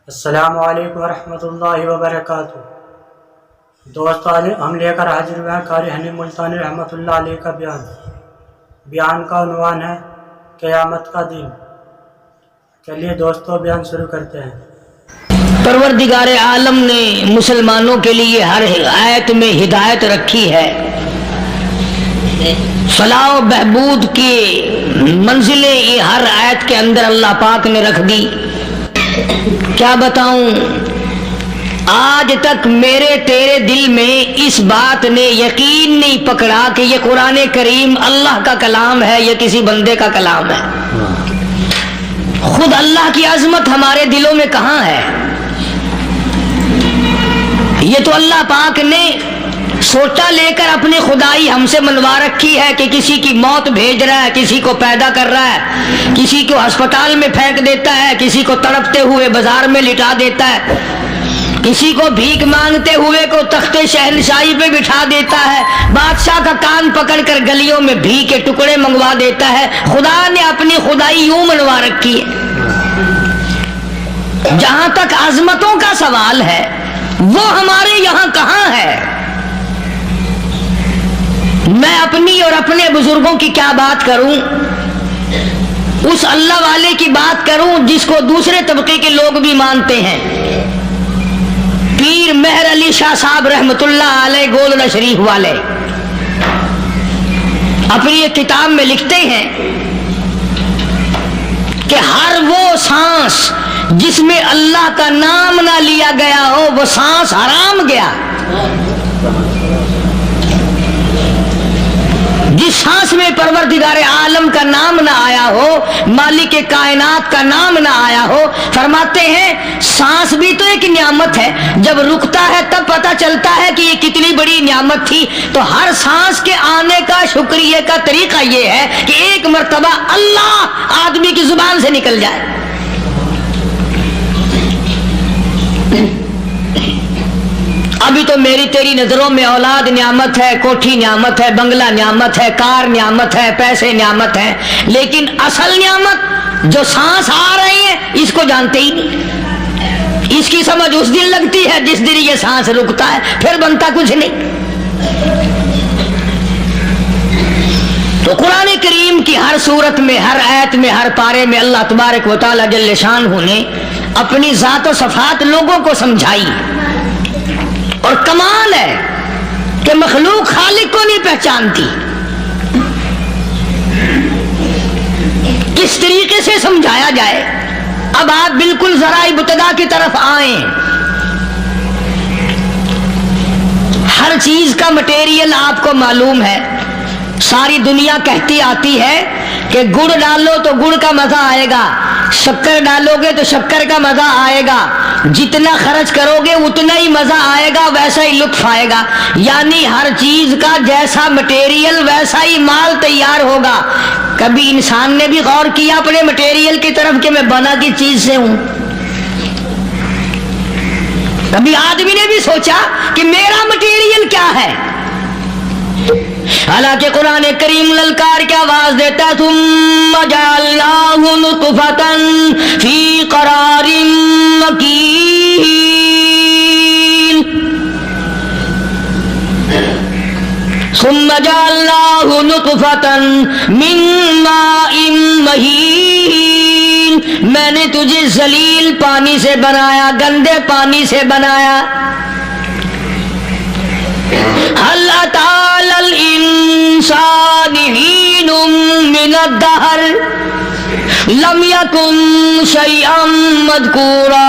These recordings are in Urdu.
السلام علیکم ورحمۃ اللہ وبرکاتہ۔ دوستو ہم لے کر حاضر ہوئے ہیں قاری حنیف ملتانی رحمۃ اللہ علیہ کا بیان کا عنوان ہے قیامت کا دن۔ چلیے دوستو بیان شروع کرتے ہیں۔ پروردگار عالم نے مسلمانوں کے لیے ہر آیت میں ہدایت رکھی ہے، فلاح و بہبود کی منزلیں یہ ہر آیت کے اندر اللہ پاک نے رکھ دی۔ کیا بتاؤں، آج تک میرے تیرے دل میں اس بات نے یقین نہیں پکڑا کہ یہ قرآن کریم اللہ کا کلام ہے یا کسی بندے کا کلام ہے۔ خود اللہ کی عظمت ہمارے دلوں میں کہاں ہے؟ یہ تو اللہ پاک نے سوچا لے کر اپنی خدائی ہم سے منوا رکھی ہے کہ کسی کی موت بھیج رہا ہے، کسی کو پیدا کر رہا ہے، کسی کو ہسپتال میں پھینک دیتا ہے، کسی کو تڑپتے ہوئے بازار میں لٹا دیتا ہے، کسی کو بھیک مانگتے ہوئے کو تخت شہنشاہی پہ بٹھا دیتا ہے، بادشاہ کا کان پکڑ کر گلیوں میں بھیک کے ٹکڑے منگوا دیتا ہے۔ خدا نے اپنی خدائی یوں منوا رکھی ہے۔ جہاں تک عظمتوں کا سوال ہے وہ ہمارے یہاں کہاں ہے؟ میں اپنی اور اپنے بزرگوں کی کیا بات کروں، اس اللہ والے کی بات کروں جس کو دوسرے طبقے کے لوگ بھی مانتے ہیں۔ پیر مہر علی شاہ صاحب رحمت اللہ علیہ گولڑا شریف والے اپنی ایک کتاب میں لکھتے ہیں کہ ہر وہ سانس جس میں اللہ کا نام نہ لیا گیا ہو وہ سانس حرام گیا۔ جس سانس میں پروردگار عالم کا نام نہ آیا ہو، مالک کائنات کا نام نہ آیا ہو، فرماتے ہیں سانس بھی تو ایک نعمت ہے، جب رکتا ہے تب پتہ چلتا ہے کہ یہ کتنی بڑی نعمت تھی۔ تو ہر سانس کے آنے کا شکریہ کا طریقہ یہ ہے کہ ایک مرتبہ اللہ آدمی کی زبان سے نکل جائے۔ ابھی تو میری تیری نظروں میں اولاد نعمت ہے، کوٹھی نعمت ہے، بنگلہ نعمت ہے، کار نعمت ہے، پیسے نعمت ہے، لیکن اصل نعمت جو سانس آ رہی ہے اس کو جانتے ہی نہیں۔ اس کی سمجھ اس دن لگتی ہے جس دن یہ سانس رکتا ہے، پھر بنتا کچھ نہیں۔ تو قرآن کریم کی ہر صورت میں، ہر آیت میں، ہر پارے میں اللہ تبارک و تعالی جل شانہ نے اپنی ذات و صفات لوگوں کو سمجھائی۔ اور کمال ہے کہ مخلوق خالق کو نہیں پہچانتی۔ کس طریقے سے سمجھایا جائے؟ اب آپ بالکل ذرا ابتدا کی طرف آئیں۔ ہر چیز کا مٹیریل آپ کو معلوم ہے۔ ساری دنیا کہتی آتی ہے کہ گڑ ڈالو تو گڑ کا مزہ آئے گا، شکر ڈالو گے تو شکر کا مزہ آئے گا، جتنا خرچ کرو گے اتنا ہی مزہ آئے گا، ویسا ہی لطف آئے گا۔ یعنی ہر چیز کا جیسا مٹیریل ویسا ہی مال تیار ہوگا۔ کبھی انسان نے بھی غور کیا اپنے مٹیریل کی طرف کہ میں بنا کی چیز سے ہوں؟ کبھی آدمی نے بھی سوچا کہ میرا مٹیریل کیا ہے؟ حالانکہ قرآن کریم للکار کی آواز دیتا ہے ثم جعلناہ نطفۃ فی قرار مکین، ثم جعلناہ نطفۃ من ماء مہین، میں نے تجھے ذلیل پانی سے بنایا، گندے پانی سے بنایا۔ هل أتى على الإنسان حين من الدهر لم يكن شيئا مذكورا،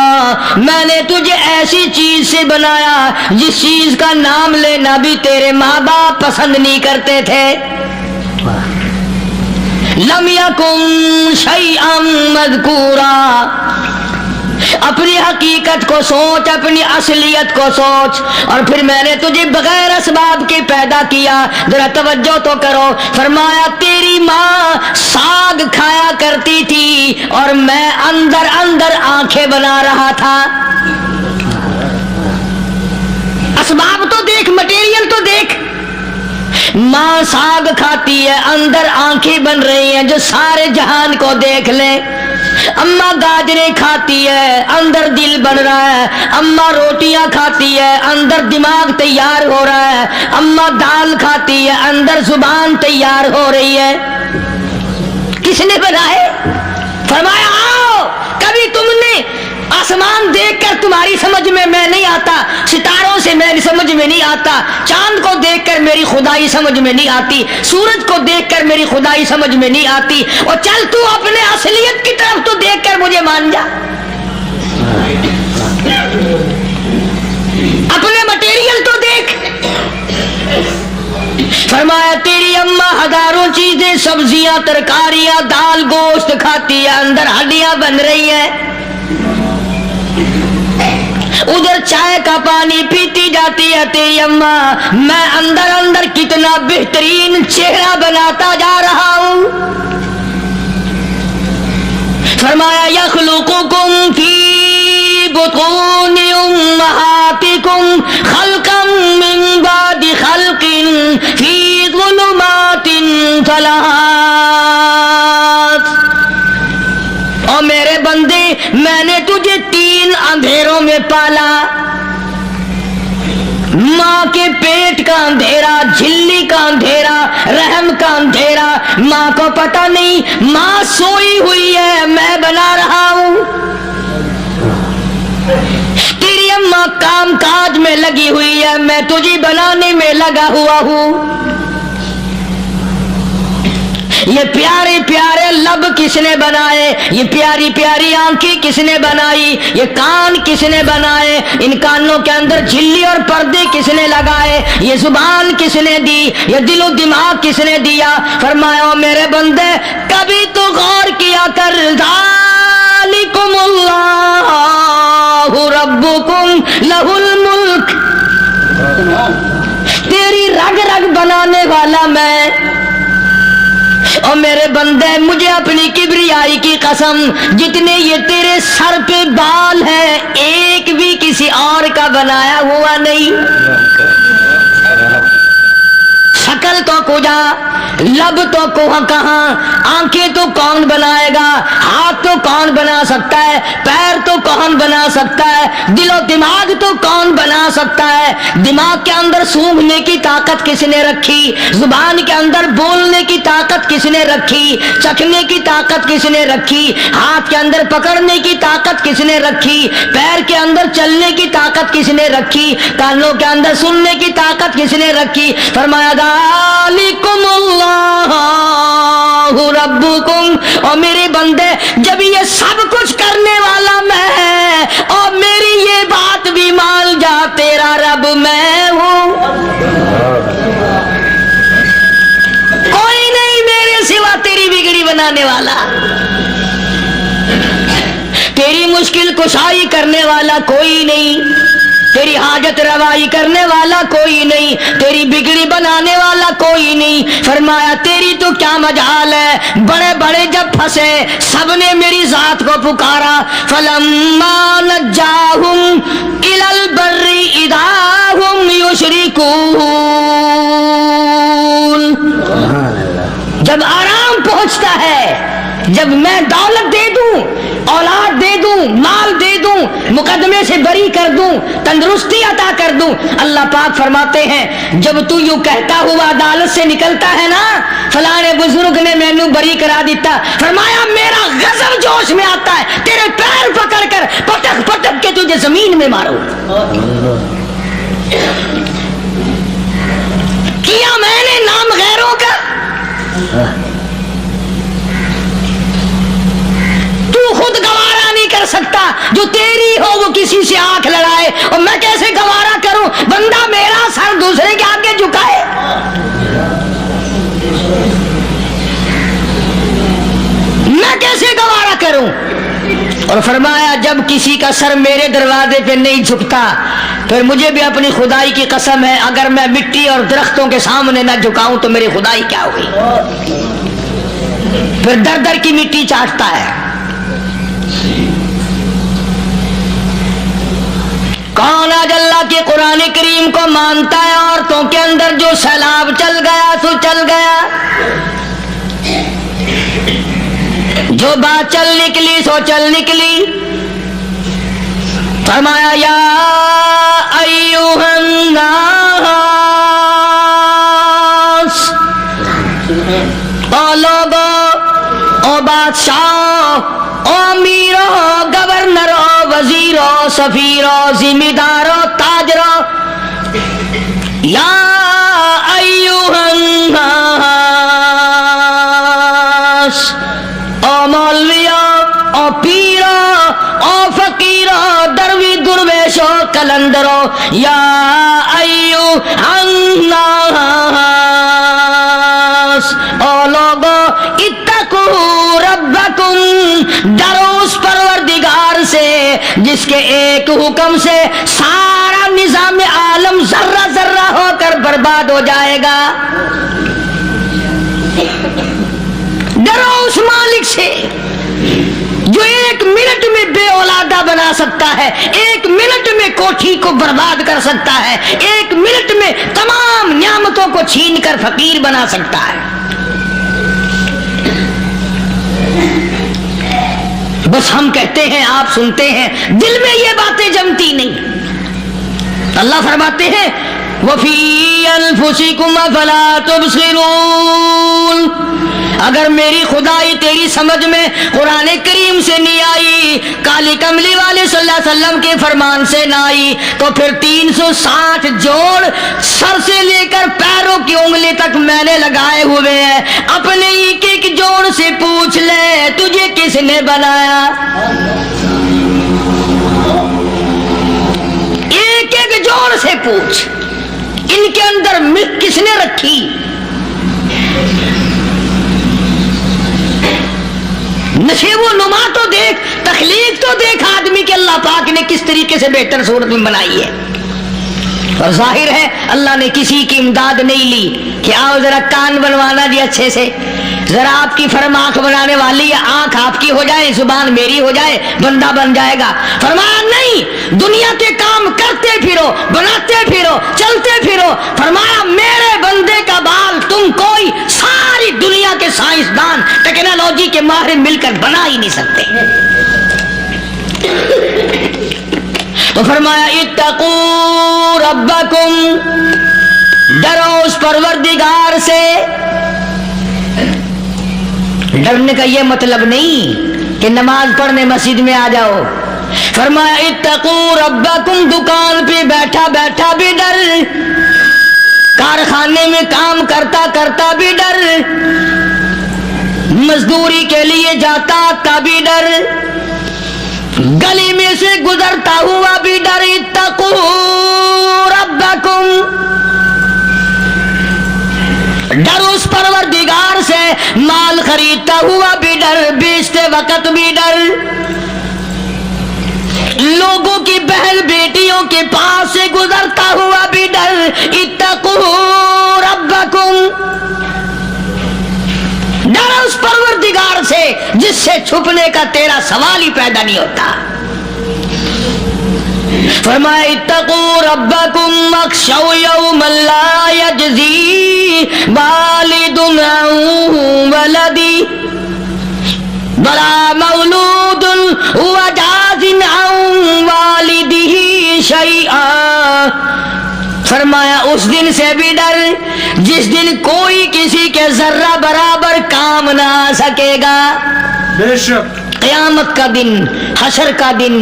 میں نے تجھے ایسی چیز سے بنایا جس چیز کا نام لینا بھی تیرے ماں باپ پسند نہیں کرتے تھے۔ لم يكن شيئا مذكورا، اپنی حقیقت کو سوچ، اپنی اصلیت کو سوچ۔ اور پھر میں نے تجھے بغیر اسباب کے پیدا کیا۔ ذرا توجہ تو کرو، فرمایا تیری ماں ساگ کھایا کرتی تھی اور میں اندر اندر آنکھیں بنا رہا تھا۔ اسباب تو دیکھ، مٹیریل تو دیکھ۔ ماں ساگ کھاتی ہے، اندر آنکھیں بن رہی ہیں جو سارے جہان کو دیکھ لیں۔ اماں گاجریں کھاتی ہے اندر دل بن رہا ہے، اماں روٹیاں کھاتی ہے اندر دماغ تیار ہو رہا ہے، اماں دال کھاتی ہے اندر زبان تیار ہو رہی ہے۔ کس نے بنائے؟ فرمایا آؤ، کبھی تم نے آسمان دیکھ کر تمہاری سمجھ میں نہیں آتا، ستاروں سے میری سمجھ میں نہیں آتا، چاند کو دیکھ کر میری خدائی سمجھ میں نہیں آتی، سورج کو دیکھ کر میری خدائی سمجھ میں نہیں آتی، اور چل تو اپنے اصلیت کی طرف تو دیکھ کر مجھے مان جا، اپنے مٹیریل تو دیکھ۔ فرمایا تیری اماں ہزاروں چیزیں، سبزیاں، ترکاریاں، دال، گوشت کھاتی ہے، اندر ہڈیاں بن رہی ہیں، ادھر چائے کا پانی پیتی جاتی ہے تیری اماں، میں اندر اندر کتنا بہترین چہرہ بناتا جا رہا ہوں۔ فرمایا یخلقکم فی بطون امہاتکم خلقا من بعد خلق فی ظلمات ثلاث۔ اور میرے بندے، میں نے تجھے 3 اندھیروں میں پالا، ماں کے پیٹ کا اندھیرا، جھلی کا اندھیرا، رحم کا اندھیرا، ماں کو پتہ نہیں ماں سوئی ہوئی ہے، میں بنا رہا ہوں۔ تیری اماں کام کاج میں لگی ہوئی ہے، میں تجھے بنانے میں لگا ہوا ہوں۔ یہ پیارے پیارے لب کس نے بنائے؟ یہ پیاری پیاری آنکھیں کس نے بنائی؟ یہ کان کس نے بنائے؟ ان کانوں کے اندر جھلی اور پردے کس نے لگائے؟ یہ زبان کس نے دی؟ یہ دل و دماغ کس نے دیا؟ فرمایا میرے بندے کبھی تو غور کیا کر، ذالکم اللہ ربکم لہ الملک، تیری رگ رگ بنانے والا میں، اور میرے بندے مجھے اپنی کبریائی کی قسم، جتنے یہ تیرے سر پہ بال ہیں ایک بھی کسی اور کا بنایا ہوا نہیں۔ شکل تو کجا، لب تو کہاں، آنکھیں تو کون بنائے گا، ہاتھ تو کون بنا سکتا ہے، پیر تو کون بنا سکتا ہے، دل و دماغ تو کون بنا سکتا ہے؟ دماغ کے اندر سونگھنے کی طاقت کس نے رکھی؟ زبان کے اندر بولنے کی طاقت کس نے رکھی؟ چکھنے کی طاقت کس نے رکھی؟ ہاتھ کے اندر پکڑنے کی طاقت کس نے رکھی؟ پیر کے اندر چلنے کی طاقت کس نے رکھی؟ کانوں کے اندر سننے کی طاقت کس نے رکھی؟ فرمایا ذالکم اللہ ربکم، اور میرے بندے جب یہ سب کچھ کرنے والا میں، اور میری یہ بات بھی مان جا تیرا رب میں ہوں، کوئی نہیں میرے سوا تیری بگڑی بنانے والا، تیری مشکل کشائی کرنے والا کوئی نہیں، تیری حاجت روائی کرنے والا کوئی نہیں، تیری بگڑی بنانے والا کوئی نہیں۔ فرمایا تیری تو کیا مجال ہے، بڑے بڑے جب پھنسے سب نے میری ذات کو پکارا، فلما نجاہم الی البر اذا ہم یشرکون، جب آرام پہنچتا ہے، جب میں دولت دے دوں، اولاد دے دوں، مال دے دوں، مقدمے سے بری کر دوں، تندرستی عطا کر دوں، اللہ پاک فرماتے ہیں جب تو یوں کہتا ہوا عدالت سے نکلتا ہے نا، فلاں بزرگ نے مینوں بری کرا دیتا، فرمایا میرا غضب جوش میں آتا ہے، تیرے پیر پکڑ کر پٹک پٹک کے تجھے زمین میں ماروں۔ کیا میں نے نام غیروں کا؟ تو خود گوارا نہیں کر سکتا، جو تیری ہو وہ کسی سے آنکھ لڑائے، اور میں کیسے گوارا کروں بندہ میرا سر دوسرے کے آگے جھکائے؟ میں کیسے گوارا کروں؟ اور فرمایا جب کسی کا سر میرے دروازے پہ نہیں جھکتا، پھر مجھے بھی اپنی خدائی کی قسم ہے اگر میں مٹی اور درختوں کے سامنے نہ جھکاؤں تو میری خدائی کیا ہوئی؟ پھر در در کی مٹی چاٹتا ہے۔ کون آج اللہ کے قرآن کریم کو مانتا ہے؟ عورتوں کے اندر جو سیلاب چل گیا سو چل گیا، جو بات چل نکلی سو چل نکلی. فرمایا یا ایھا الناس، او لوگو، او بادشاہ، او امیرو، گورنرو، وزیرو، سفیرو، ذمہ دارو، تاجرو، یا ایھا الناس، او مولویو، او پیرو، او فقیرو، دروی درویشو، کلندرو، یا ایھا الناس، او لوگو، اتقوا ربکم، ڈرو اس پروردگار سے جس کے ایک حکم سے سارا نظام عالم ذرہ ذرہ ہو کر برباد ہو جائے گا. ڈرو اس مالک سے جو ایک منٹ میں بے اولادہ بنا سکتا ہے، ایک منٹ میں کوٹھی کو برباد کر سکتا ہے، ایک منٹ میں تمام نعمتوں کو چھین کر فقیر بنا سکتا ہے. بس ہم کہتے ہیں، آپ سنتے ہیں، دل میں یہ باتیں جمتی نہیں. اللہ فرماتے ہیں وَفِي أَنفُسِكُمْ أَفَلَا تُبْصِرُونَ. اگر میری خدائی تیری سمجھ میں قرآن کریم سے نہیں آئی، کالی کملی والے صلی اللہ علیہ وسلم کے فرمان سے نہ آئی، تو پھر 360 جوڑ سر سے لے کر پیروں کی انگلی تک میں نے لگائے ہوئے ہیں. اپنے ایک ایک جوڑ سے پوچھ لے تجھے کس نے بنایا. ایک ایک جوڑ سے پوچھ، ان کے اندر ملک کس نے رکھی. نشیب و نما تو دیکھ، تخلیق تو دیکھ آدمی کے اللہ پاک نے کس طریقے سے بہتر صورت میں بنائی ہے. اور ظاہر ہے اللہ نے کسی کی امداد نہیں لی کہ آؤ ذرا کان بنوانا جی اچھے سے، ذرا آپ کی فرم آنکھ بنانے والی ہے، آنکھ آپ کی ہو جائے، زبان میری ہو جائے، بندہ بن جائے گا. فرمایا نہیں، دنیا کے کام کرتے پھرو، بناتے پھرو، چلتے پھرو. فرمایا میرے بندے کا بال تم کوئی ساری دنیا کے سائنسدان ٹیکنالوجی کے ماہر مل کر بنا ہی نہیں سکتے. تو فرمایا اتقوا ربکم، ڈرو اس پروردگار سے. ڈرنے کا یہ مطلب نہیں کہ نماز پڑھنے مسجد میں آ جاؤ. فرمایا اتقوا ربکم، دکان پہ بیٹھا بیٹھا بھی ڈر، کارخانے میں کام کرتا کرتا بھی ڈر، مزدوری کے لیے جاتا تبھی ڈر، گلی میں سے گزرتا ہوا بھی ڈر. اتقوا ربکم، ڈر اس پروردگار سے. مال خریدتا ہوا بھی ڈر، بیچتے وقت بھی ڈر، لوگوں کی بہن بیٹیوں کے پاس سے گزرتا ہوا بھی ڈر. اتقوا ربکم، ڈر اس پروردگار سے جس سے چھپنے کا تیرا سوال ہی پیدا نہیں ہوتا. فرمایا اتقوا ربکم واخشوا یوما لا یجزی والد عن ولدی ولا مولود هو جاز عن والدہ شیئا. فرمایا اس دن سے بھی ڈر جس دن کوئی کسی کے ذرہ برابر کام نہ آ سکے گا. بے شک قیامت کا دن، حشر کا دن،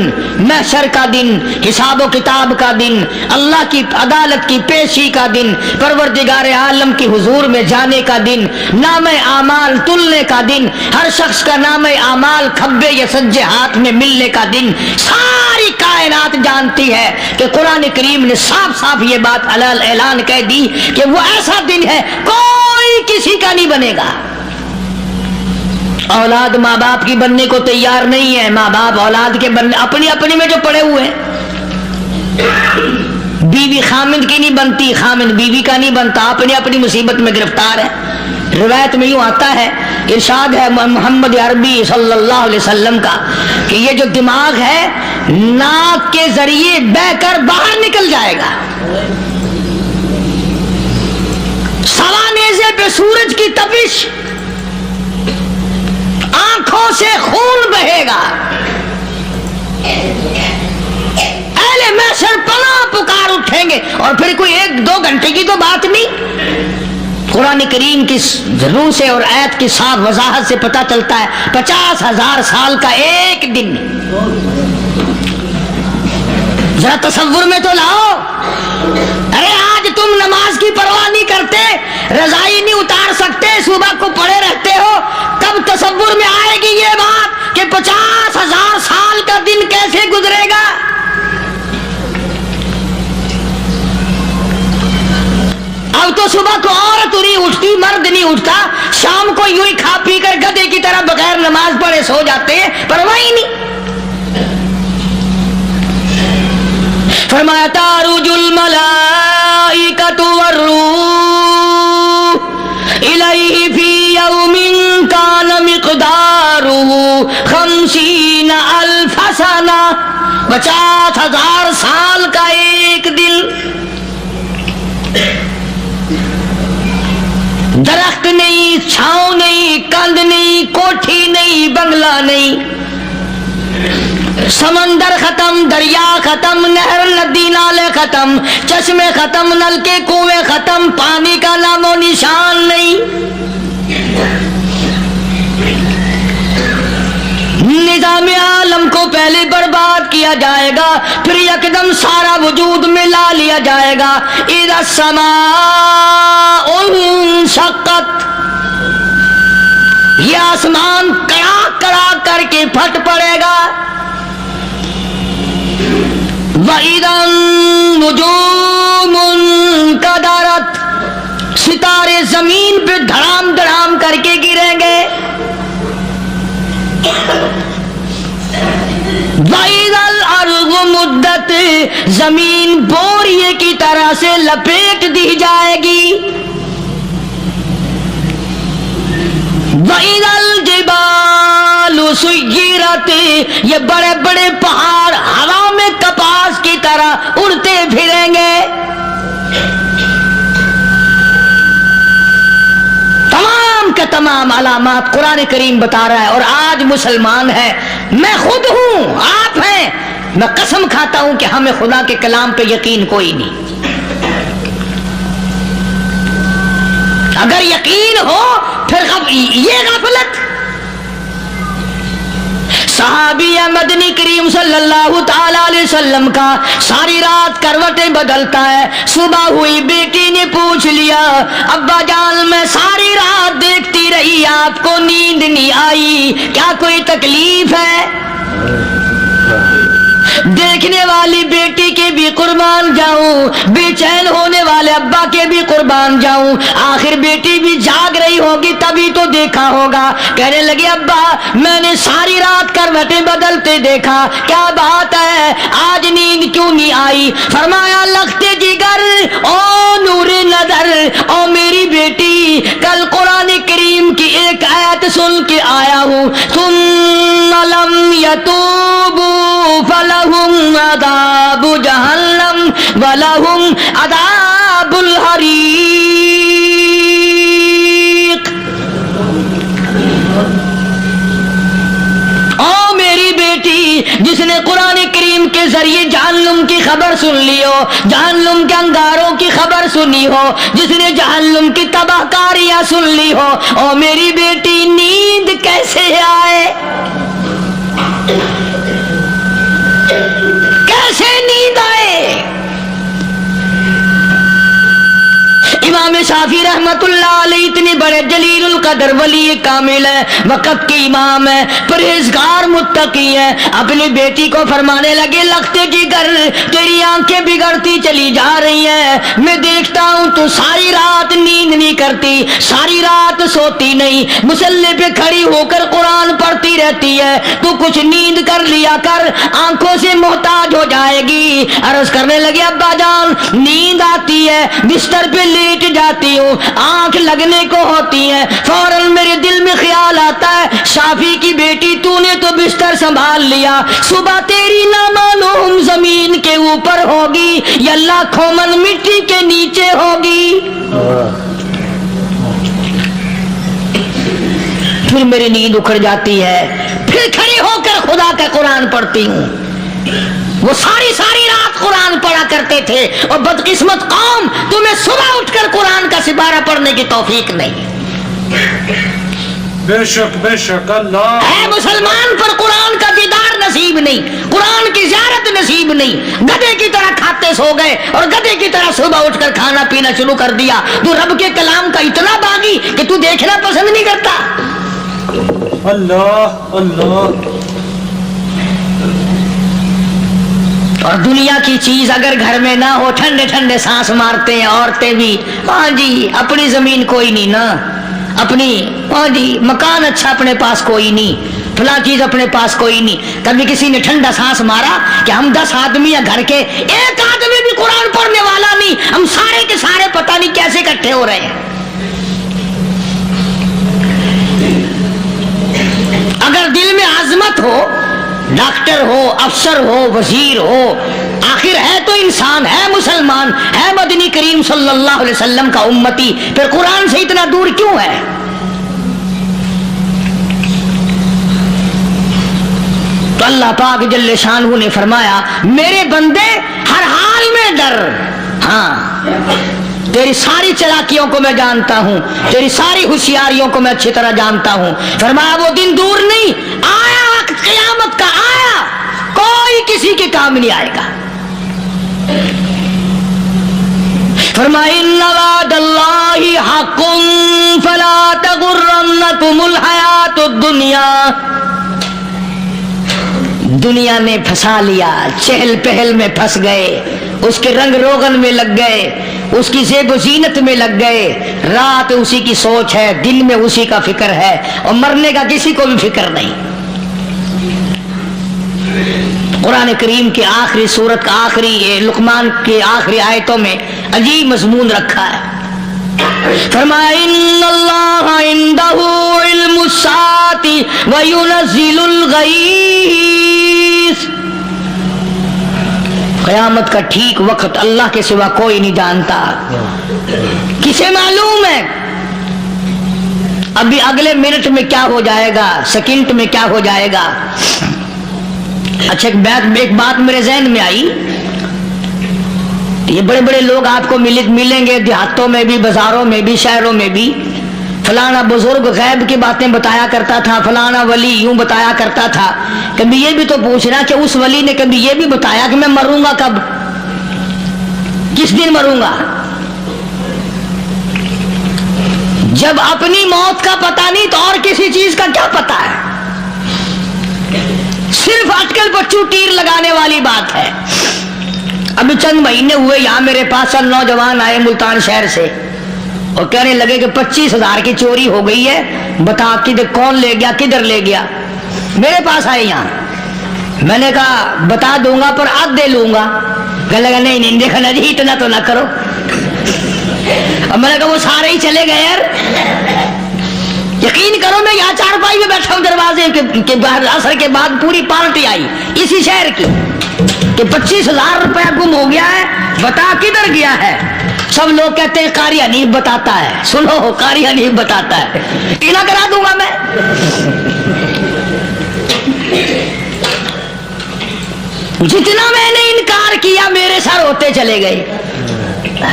محشر کا دن، حساب و کتاب کا دن، اللہ کی عدالت کی پیشی کا دن، پروردگار عالم کی حضور میں جانے کا دن، نام اعمال تلنے کا دن، ہر شخص کا نام اعمال کھبے یا سجے ہاتھ میں ملنے کا دن. ساری کائنات جانتی ہے کہ قرآن کریم نے صاف صاف یہ بات اعلان کہہ دی کہ وہ ایسا دن ہے کوئی کسی کا نہیں بنے گا. اولاد ماں باپ کی بننے کو تیار نہیں ہے، ماں باپ اولاد کے بننے اپنی اپنی میں جو پڑے ہوئے ہیں. بیوی خامند کی نہیں بنتی، خامند بیوی کا نہیں بنتا، اپنی اپنی مصیبت میں گرفتار ہے. روایت میں یوں آتا ہے، ارشاد ہے محمد عربی صلی اللہ علیہ وسلم کا کہ یہ جو دماغ ہے ناک کے ذریعے بہ کر باہر نکل جائے گا. سوا نیزے پہ سورج کی تپش آنکھوں سے خون بہے گا. اہل محشر پناہ پکار اٹھیں گے. اور پھر کوئی 1-2 گھنٹے کی تو بات نہیں. قرآن کریم کی ضرور سے اور آیت کی صاف وضاحت سے پتہ چلتا ہے 50,000 سال کا ایک دن. ذرا تصور میں تو لاؤ. ارے آج تم نماز کی پرواہ نہیں کرتے, رضائی نہیں اتار سکتے, صبح کو پڑے رہتے ہو, کب تصور میں آئے گی یہ بات کہ 50,000 سال کا دن کیسے گزرے گا؟ اب تو صبح کو عورت نہیں اٹھتی, مرد نہیں اٹھتا, شام کو یوں ہی کھا پی کر گدھے کی طرح بغیر نماز پڑھے سو جاتے ہیں, پرواہ ہی نہیں. فرمایا تعرج الملائکۃ والروح الیہ فی یوم کان مقدارہ 50,000 سنہ. 50,000 سال کا ایک دن. درخت نہیں, چھاؤں نہیں, کند نہیں, کوٹھی نہیں, بنگلہ نہیں, سمندر ختم, دریا ختم, نہر ندی نالے ختم, چشمے ختم, نلکے کنویں ختم, پانی کا نام و نشان نہیں. نظام عالم کو پہلے برباد کیا جائے گا, پھر یکدم سارا وجود ملا لیا جائے گا. اذا السماء انشقت, یہ آسمان کڑاک کڑاک کر کے پھٹ پڑے گا. وَإِذَا النُّجُومُ انْكَدَرَتْ, ستارے زمین پہ دھڑام دھڑام کر کے گریں گے. وَإِذَا الْأَرْضُ مُدَّتْ, زمین بوریے کی طرح سے لپیٹ دی جائے گی. وَإِذَا الْجِبَالُ سُيِّرَتْ, یہ بڑے بڑے پہاڑ ہوا میں کپاس کی طرح اڑتے پھریں گے. تمام کے تمام علامات قرآن کریم بتا رہا ہے. اور آج مسلمان ہے, میں خود ہوں, آپ ہیں, میں قسم کھاتا ہوں کہ ہمیں خدا کے کلام پہ یقین کوئی نہیں. اگر یقین ہو پھر یہ غفلت. صحابی مدنی کریم صلی اللہ تعالی علیہ وسلم کا ساری رات کروٹیں بدلتا ہے. صبح ہوئی, بیٹی نے پوچھ لیا, ابا جان میں ساری رات دیکھتی رہی, آپ کو نیند نہیں آئی, کیا کوئی تکلیف ہے؟ دیکھنے والی بیٹی کے بھی قربان جاؤں, بے چین ہونے والے ابا کے بھی قربان جاؤں. آخر بیٹی بھی جاگ رہی ہوگی تبھی تو دیکھا ہوگا. کہنے لگے ابا میں نے ساری رات کروٹیں بدلتے دیکھا, کیا بات ہے, آج نیند کیوں نہیں آئی؟ فرمایا لختے جگر او نور نظر, او میری بیٹی کل قرآن کریم کی ایک آیت سن کے آیا ہوں, ثم لم یتوبوا فلہم عذاب جہنم ولہم عذاب الحریق. او میری بیٹی جس نے قرآن کریم کے ذریعے جہنم کی خبر سن لی ہو, جہنم کے انگاروں کی خبر سنی ہو, جس نے جہنم کی تباہ کاریاں سن لی ہو, او میری بیٹی نیند کیسے آئے؟ کیسے نیند آئے؟ امام شافعی رحمت اللہ علیہ اتنے بڑے جلیل القدر ولی کامل ہے, وقت کے امام ہے, پرہیزگار متقی ہے. اپنی بیٹی کو فرمانے لگے لختے جگر تیری آنکھیں بگڑتی چلی جا رہی ہیں, میں دیکھتا ہوں تو ساری رات نیند نہیں کرتی, ساری رات سوتی نہیں, مصلی پہ کھڑی ہو کر قرآن پڑھتی رہتی ہے, تو کچھ نیند کر لیا کر, آنکھوں سے محتاج ہو جائے گی. عرض کرنے لگے ابا جان نیند آتی ہے, بستر پہ لیٹ جاتی ہوں, آنکھ لگنے کو ہوتی ہے, فوراً میرے دل میں خیال آتا ہے شافی کی بیٹی تو نے تو بستر سنبھال لیا, صبح تیری نامعلوم زمین کے اوپر ہوگی یا لاکھوں من مٹی کے نیچے ہوگی. پھر میری نیند اکھڑ جاتی ہے، پھر کھڑی ہو کر خدا کا قرآن پڑھتی ہوں۔ وہ ساری رات قرآن پڑھا کرتے تھے، اور بدقسمت قوم، تمہیں صبح اٹھ کر قرآن کا سپارہ پڑھنے کی توفیق نہیں۔ بے شک اللہ ہے مسلمان پر قرآن کا دیدار نصیب نہیں، قرآن کی زیارت نصیب نہیں، گدھے کی طرح کھاتے سو گئے اور گدھے کی طرح صبح اٹھ کر کھانا پینا شروع کر دیا۔ تو رب کے کلام کا اتنا باغی کہ تو دیکھنا پسند نہیں کرتا۔ اللہ اللہ اور دنیا کی چیز اگر گھر میں نہ ہو، ٹھنڈے ٹھنڈے سانس مارتے ہیں عورتیں بھی، ہاں جی اپنی زمین کوئی نہیں نا، اپنی ہاں جی مکان اچھا اپنے پاس کوئی نہیں، فلاں چیز اپنے پاس کوئی نہیں۔ کبھی کسی نے ٹھنڈا سانس مارا کہ ہم 10 آدمی ہیں گھر کے، ایک آدمی بھی قرآن پڑھنے والا نہیں، ہم سارے کے سارے پتہ نہیں کیسے اکٹھے ہو رہے ہیں۔ اگر دل میں عظمت ہو، ڈاکٹر ہو، افسر ہو، وزیر ہو، آخر ہے تو انسان، ہے مسلمان، ہے مدنی کریم صلی اللہ علیہ وسلم کا امتی، پھر قرآن سے اتنا دور کیوں ہے؟ تو اللہ پاک جل شانہ نے فرمایا میرے بندے ہر حال میں ڈر، ہاں تیری ساری چلاکیوں کو میں جانتا ہوں، تیری ساری ہوشیاریوں کو میں اچھی طرح جانتا ہوں۔ فرمایا وہ دن دور نہیں، آیا وقت قیامت کا، آیا، کوئی کسی کے کام نہیں آئے گا۔ فرمایا ان وعد اللہ حق فلا تغرنکم الحیات الدنیا۔ دنیا نے پھنسا لیا، چہل پہل میں پھنس گئے، اس کے رنگ روغن میں لگ گئے، اس کی زیب و زینت میں لگ گئے، رات اسی کی سوچ ہے، دن میں اسی کا فکر ہے، اور مرنے کا کسی کو بھی فکر نہیں۔ قرآن کریم کے آخری سورت کا آخری لقمان کے آخری آیتوں میں عجیب مضمون رکھا ہے۔ فرمایا ان اللہ عندہ علم الساعۃ وینزل الغیث۔ قیامت کا ٹھیک وقت اللہ کے سوا کوئی نہیں جانتا۔ کسے معلوم ہے ابھی اگلے منٹ میں کیا ہو جائے گا، سیکنڈ میں کیا ہو جائے گا؟ اچھا ایک بات میرے ذہن میں آئی، یہ بڑے بڑے لوگ آپ کو ملیں گے دیہاتوں میں بھی، بازاروں میں بھی، شہروں میں بھی، فلانا بزرگ غیب کی باتیں بتایا کرتا تھا، فلانا ولی یوں بتایا کرتا تھا۔ کبھی یہ بھی تو پوچھنا کہ اس ولی نے کبھی یہ بھی بتایا کہ میں مروں گا کب، کس دن مروں گا؟ جب اپنی موت کا پتہ نہیں تو اور کسی چیز کا کیا پتہ ہے؟ صرف اٹکل پچو تیر لگانے والی بات ہے۔ ابھی چند مہینے ہوئے یہاں میرے پاس چند نوجوان آئے ملتان شہر سے، اور کہنے لگے کہ 25,000 کی چوری ہو گئی ہے، بتا کدھر کون لے گیا، کدھر لے گیا۔ میرے پاس آئے یہاں، میں نے کہا بتا دوں گا پر آدھے لوں گا۔ کہنے لگا نہیں دیکھا نا جی اتنا تو نہ کرو۔ اور میں نے کہا وہ سارے ہی چلے گئے یار، یقین کرو میں یہاں چارپائی میں بیٹھا ہوں دروازے کے باہر، عصر کے بعد پوری پارٹی آئی اسی شہر کی کہ 25,000 روپیہ گم ہو گیا ہے، بتا کدھر گیا ہے۔ سب لوگ کہتے ہیں قاری حنیف بتاتا ہے، سنو قاری حنیف بتاتا ہے، ٹیلا کرا دوں گا میں۔ جتنا میں نے انکار کیا میرے سر ہوتے چلے گئے۔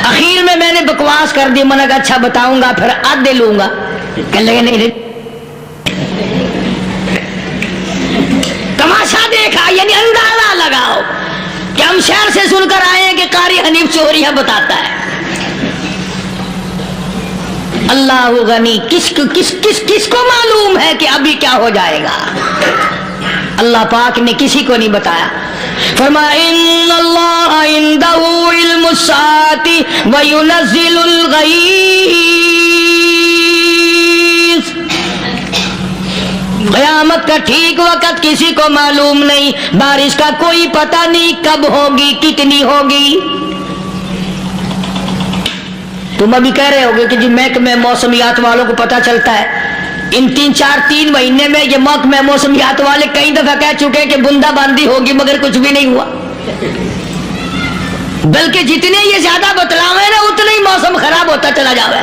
اخیر میں نے بکواس کر دی، میں نے کہا اچھا بتاؤں گا پھر آدھے لوں گا۔ کہنے لگے نہیں، تماشا دیکھا یعنی اندازہ لگاؤ کہ ہم شہر سے سن کر آئے ہیں کہ قاری حنیف چوریاں بتاتا ہے۔ اللہ غنی، کس کو معلوم ہے کہ ابھی کیا ہو جائے گا؟ اللہ پاک نے کسی کو نہیں بتایا۔ فرمایا ان اللہ عندہ علم الساعۃ وینزل الغیث۔ قیامت کا ٹھیک وقت کسی کو معلوم نہیں، بارش کا کوئی پتہ نہیں کب ہوگی، کتنی ہوگی۔ تم ابھی کہہ رہے ہوگے کہ جی محکمہ موسمیات والوں کو پتہ چلتا ہے۔ ان 3 مہینے میں یہ محکمہ موسمیات والے کئی دفعہ کہہ چکے کہ بندہ باندی ہوگی، مگر کچھ بھی نہیں ہوا۔ بلکہ جتنے یہ زیادہ بتلاوے نا اتنا ہی موسم خراب ہوتا چلا جاوے۔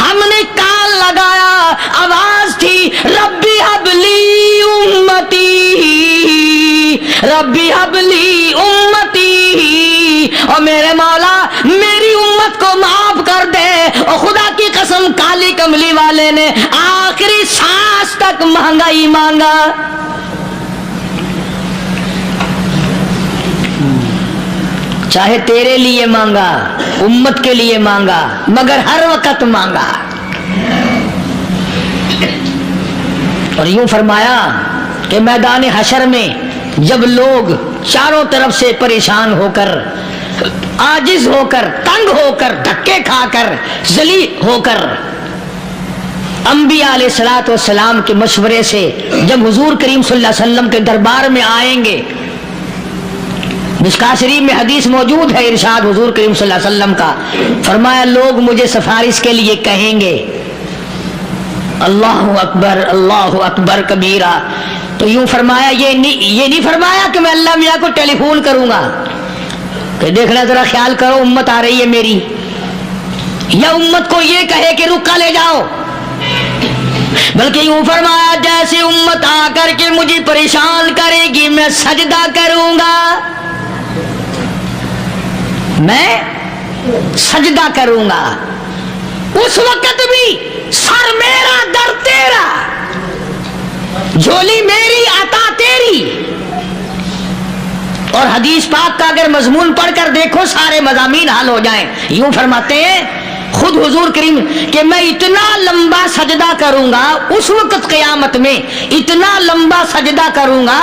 ہم نے کان لگایا، آواز تھی ربی حبلی امتی، ربی حبلی امتی، اور میرے مولا میری امت کو معاف کر دے۔ اور خدا کی قسم کالی کملی والے نے آخری سانس تک مہنگائی مانگا۔ چاہے تیرے لیے مانگا، امت کے لیے مانگا، مگر ہر وقت مانگا۔ اور یوں فرمایا کہ میدان حشر میں جب لوگ چاروں طرف سے پریشان ہو کر، عاجز ہو کر، تنگ ہو کر، دھکے کھا کر، ذلیل ہو کر انبیاء علیہ الصلوۃ والسلام کے مشورے سے جب حضور کریم صلی اللہ علیہ وسلم کے دربار میں آئیں گے، مشکاۃ شریف میں حدیث موجود ہے، ارشاد حضور کریم صلی اللہ علیہ وسلم کا، فرمایا لوگ مجھے سفارش کے لیے کہیں گے اللہ اکبر کبیرہ، تو یوں فرمایا یہ نہیں فرمایا کہ میں اللہ میاں کو ٹیلی فون کروں گا کہ دیکھنا ذرا خیال کرو امت آ رہی ہے میری، یا امت کو یہ کہے کہ رکا لے جاؤ، بلکہ یوں فرمایا جیسے امت آ کر کے مجھے پریشان کرے گی میں سجدہ کروں گا، میں سجدہ کروں گا، اس وقت بھی سر میرا در تیرا، جھولی میری عطا تیری۔ اور حدیث پاک کا اگر مضمون پڑھ کر دیکھو سارے مضامین حل ہو جائیں۔ یوں فرماتے ہیں خود حضور کریم کہ میں اتنا لمبا سجدہ کروں گا اس وقت قیامت میں، اتنا لمبا سجدہ کروں گا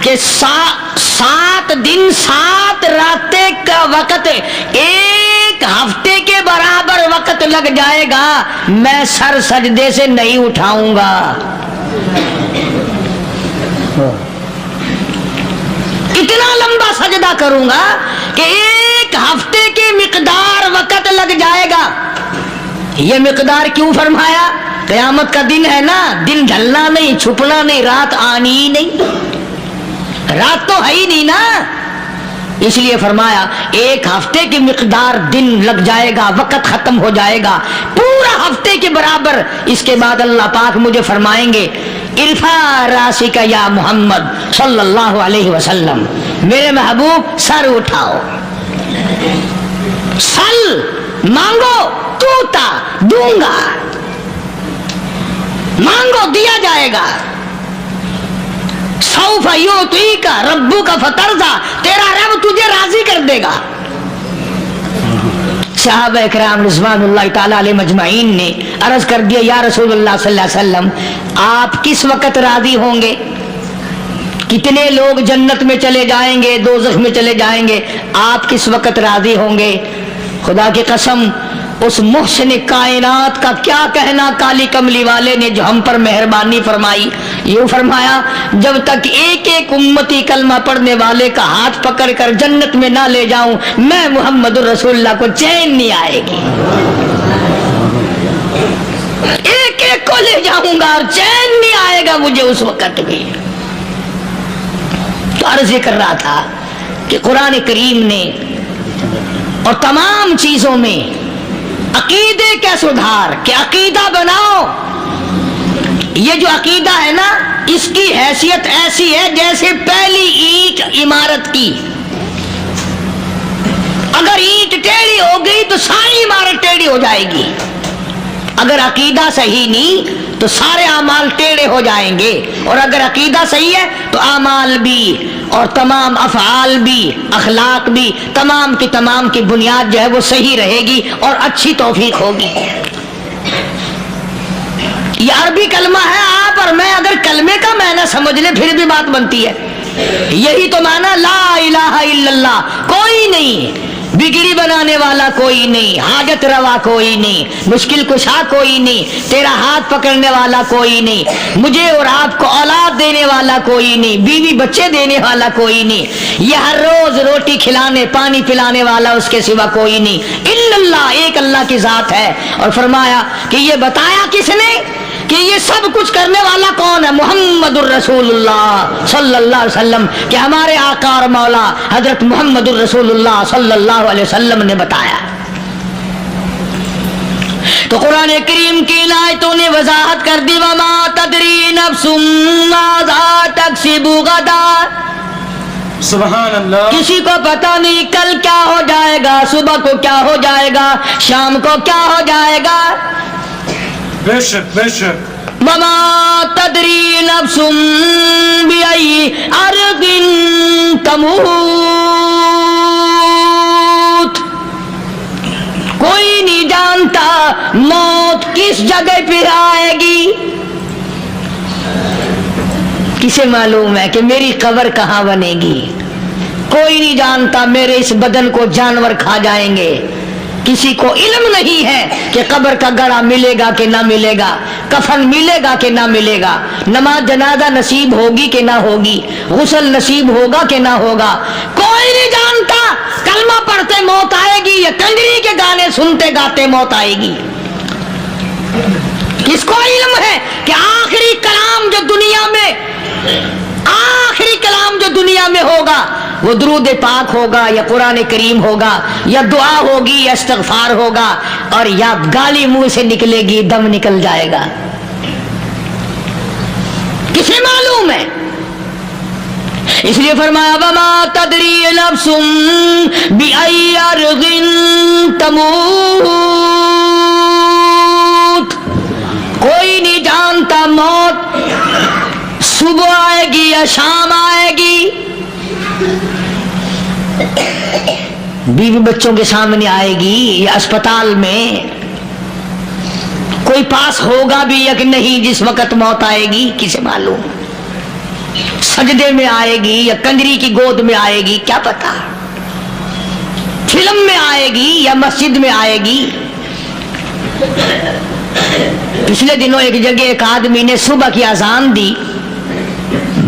کہ 7 دن 7 راتیں کا وقت 1 ہفتے کے برابر وقت لگ جائے گا، میں سر سجدے سے نہیں اٹھاؤں گا۔ اتنا لمبا سجدہ کروں گا کہ 1 ہفتے کی مقدار وقت لگ جائے گا۔ یہ مقدار کیوں فرمایا؟ قیامت کا دن ہے نا، دن ڈھلنا نہیں، چھپنا نہیں، رات آنی ہی نہیں، رات تو ہے ہی نہیں نا، اس لیے فرمایا 1 ہفتے کی مقدار دن لگ جائے گا، وقت ختم ہو جائے گا پورا ہفتے کے برابر۔ اس کے بعد اللہ پاک مجھے فرمائیں گے ارفع راسک یا محمد صلی اللہ علیہ وسلم، میرے محبوب سر اٹھاؤ، سل مانگو توتا دوں گا، مانگو دیا جائے گا، سوف یعطیک ربک فترضی، تیرا رب تجھے راضی کر دے گا۔ صحابہ اکرام رضوان اللہ تعالی علیہ مجمعین نے عرض کر دیا یا رسول اللہ صلی اللہ علیہ وسلم آپ کس وقت راضی ہوں گے؟ کتنے لوگ جنت میں چلے جائیں گے، دوزخ میں چلے جائیں گے، آپ کس وقت راضی ہوں گے؟ خدا کی قسم اس محسن کائنات کا کیا کہنا کالی کملی والے نے جو ہم پر مہربانی فرمائی۔ یوں فرمایا جب تک ایک ایک امتی کلمہ پڑھنے والے کا ہاتھ پکڑ کر جنت میں نہ لے جاؤں میں محمد الرسول اللہ کو چین نہیں آئے گی، ایک ایک کو لے جاؤں گا اور چین نہیں آئے گا مجھے اس وقت بھی۔ تو عرض کر رہا تھا کہ قرآن کریم نے اور تمام چیزوں میں عقیدے کا سدھار کہ عقیدہ بناؤ، یہ جو عقیدہ ہے نا اس کی حیثیت ایسی ہے جیسے پہلی اینٹ عمارت کی، اگر اینٹ ٹیڑھی ہو گئی تو ساری عمارت ٹیڑھی ہو جائے گی، اگر عقیدہ صحیح نہیں تو سارے اعمال ٹیڑھے ہو جائیں گے، اور اگر عقیدہ صحیح ہے تو اعمال بھی اور تمام افعال بھی اخلاق بھی تمام کی بنیاد جو ہے وہ صحیح رہے گی اور اچھی توفیق ہوگی۔ یہ عربی کلمہ ہے، آپ اور میں اگر کلمے کا معنی سمجھ لیں پھر بھی بات بنتی ہے۔ یہی تو معنی لا الہ الا اللہ، کوئی نہیں بگڑی بنانے والا، کوئی نہیں حاجت روا، کوئی نہیں مشکل کشا، کوئی نہیں تیرا ہاتھ پکڑنے والا، کوئی نہیں مجھے اور آپ کو اولاد دینے والا، کوئی نہیں بیوی بچے دینے والا، کوئی نہیں یہ ہر روز روٹی کھلانے پانی پلانے والا اس کے سوا کوئی نہیں الا اللہ، ایک اللہ کی ذات ہے۔ اور فرمایا کہ یہ بتایا کس نے کہ یہ سب کچھ کرنے والا کون ہے؟ محمد الرسول اللہ صلی اللہ علیہ وسلم، کہ ہمارے آقا اور مولا حضرت محمد الرسول اللہ صلی اللہ علیہ وسلم نے بتایا۔ تو قرآن کریم کی ان آیتوں نے وضاحت کر دی وما تدری نفس ماذا تکسب غدا. سبحان اللہ. کسی کو پتا نہیں کل کیا ہو جائے گا، صبح کو کیا ہو جائے گا، شام کو کیا ہو جائے گا. بے شک بے شک. وما تدری نفس بأي أرض تموت. کوئی نہیں جانتا موت کس جگہ پہ آئے گی. کسے معلوم ہے کہ میری قبر کہاں بنے گی؟ کوئی نہیں جانتا میرے اس بدن کو جانور کھا جائیں گے. کسی کو علم نہیں ہے کہ قبر کا گڑھا ملے گا کہ نہ ملے گا، کفن ملے گا کہ نہ ملے گا، نماز جنازہ نصیب ہوگی کہ نہ ہوگی، غسل نصیب ہوگا کہ نہ ہوگا. کوئی نہیں جانتا کلمہ پڑھتے موت آئے گی یا کنجری کے گانے سنتے گاتے موت آئے گی. کس کو علم ہے کہ آخری کلام جو دنیا میں ہوگا وہ درود پاک ہوگا یا قرآن کریم ہوگا یا دعا ہوگی یا استغفار ہوگا، اور یا گالی منہ سے نکلے گی، دم نکل جائے گا. کسے معلوم ہے؟ اس لیے فرمایا وما تدری نفس بأي أرض تموت. کوئی نہیں جانتا موت صبح آئے گی یا شام آئے گی. بیوی بچوں کے سامنے آئے گی یا اسپتال میں، کوئی پاس ہوگا بھی یا کہ نہیں جس وقت موت آئے گی کسے معلوم. سجدے میں آئے گی یا کنجری کی گود میں آئے گی کیا پتا، فلم میں آئے گی یا مسجد میں آئے گی. پچھلے دنوں ایک جگہ ایک آدمی نے صبح کی اذان دی،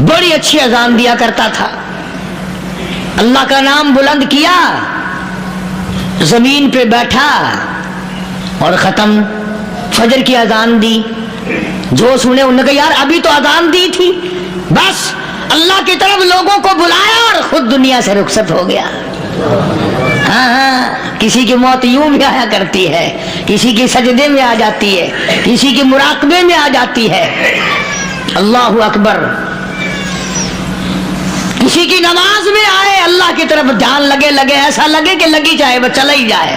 بڑی اچھی اذان دیا کرتا تھا، اللہ کا نام بلند کیا، زمین پہ بیٹھا اور ختم. فجر کی اذان دی، جو سنے انہوں نے کہا یار ابھی تو اذان دی تھی. بس اللہ کی طرف لوگوں کو بلایا اور خود دنیا سے رخصت ہو گیا. ہاں کسی کی موت یوں بھی آیا کرتی ہے، کسی کی سجدے میں آ جاتی ہے، کسی کی مراقبے میں آ جاتی ہے. اللہ اکبر. کسی کی نماز میں آئے، اللہ کی طرف دھیان لگے ایسا لگے کہ لگی جائے وہ چلا ہی جائے.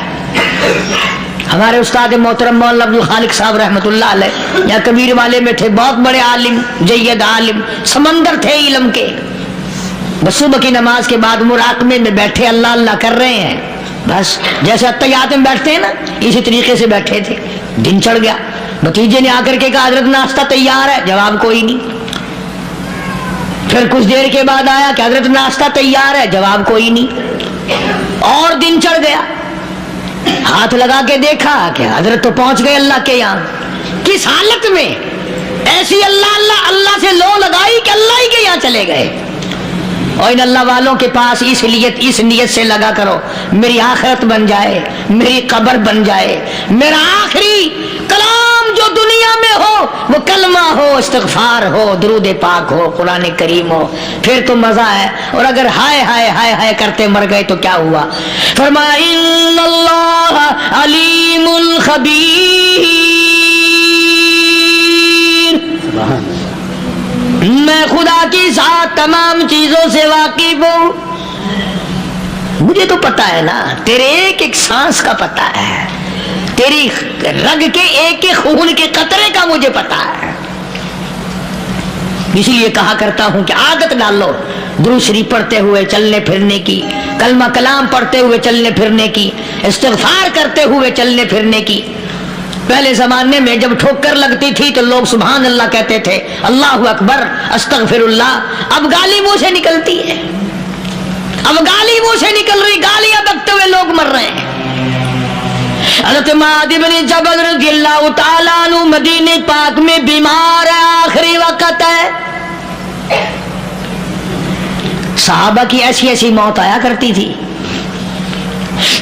ہمارے استاد محترم مولانا عبد الخالق صاحب رحمۃ اللہ علیہ یا کبیر والے میں تھے، بہت بڑے عالم، جید عالم، سمندر تھے علم کے. بس صبح کی نماز کے بعد مراقبے میں بیٹھے اللہ اللہ کر رہے ہیں، بس جیسے اتحیات میں بیٹھتے ہیں نا اسی طریقے سے بیٹھے تھے. دن چڑھ گیا، بھتیجے نے آ کر کے کہا حضرت ناشتہ تیار ہے، جواب کوئی نہیں. پھر کچھ دیر کے بعد آیا کہ حضرت ناشتہ تیار ہے، جواب کوئی نہیں. اور دن چڑھ گیا، ہاتھ لگا کے دیکھا کہ حضرت تو پہنچ گئے اللہ کے یہاں. کس حالت میں؟ ایسی اللہ اللہ اللہ سے لو لگائی کہ اللہ ہی کے یہاں چلے گئے. اور ان اللہ والوں کے پاس اس نیت سے لگا کرو میری آخرت بن جائے، میری قبر بن جائے، میرا آخری کلام جو دنیا میں ہو وہ کلمہ ہو، استغفار ہو، درود پاک ہو، قرآن کریم ہو، پھر تو مزہ ہے. اور اگر ہائے ہائے ہائے ہائے کرتے مر گئے تو کیا ہوا؟ فرمایا ان اللہ علیم خبیر. میں خدا کی ذات تمام چیزوں سے واقف ہوں. مجھے تو پتا ہے نا، تیرے ایک ایک سانس کا پتا ہے، تیری رگ کے ایک ایک خون کے قطرے کا مجھے پتا ہے. اسی لیے کہا کرتا ہوں کہ عادت ڈال لو درود شریف پڑھتے ہوئے چلنے پھرنے کی، کلمہ کلام پڑھتے ہوئے چلنے پھرنے کی، استغفار کرتے ہوئے چلنے پھرنے کی. پہلے زمانے میں جب ٹھوکر لگتی تھی تو لوگ سبحان اللہ کہتے تھے، اللہ اکبر، استغفر اللہ. اب گالی منہ سے نکلتی ہے، اب گالی منہ سے نکل رہی، گالیاں بکتے ہوئے لوگ مر رہے ہیں. حضرت معاذ بن جبل رضی اللہ تعالیٰ عنہ مدینے پاک میں بیمار ہے، آخری وقت ہے. صحابہ کی ایسی ایسی موت آیا کرتی تھی.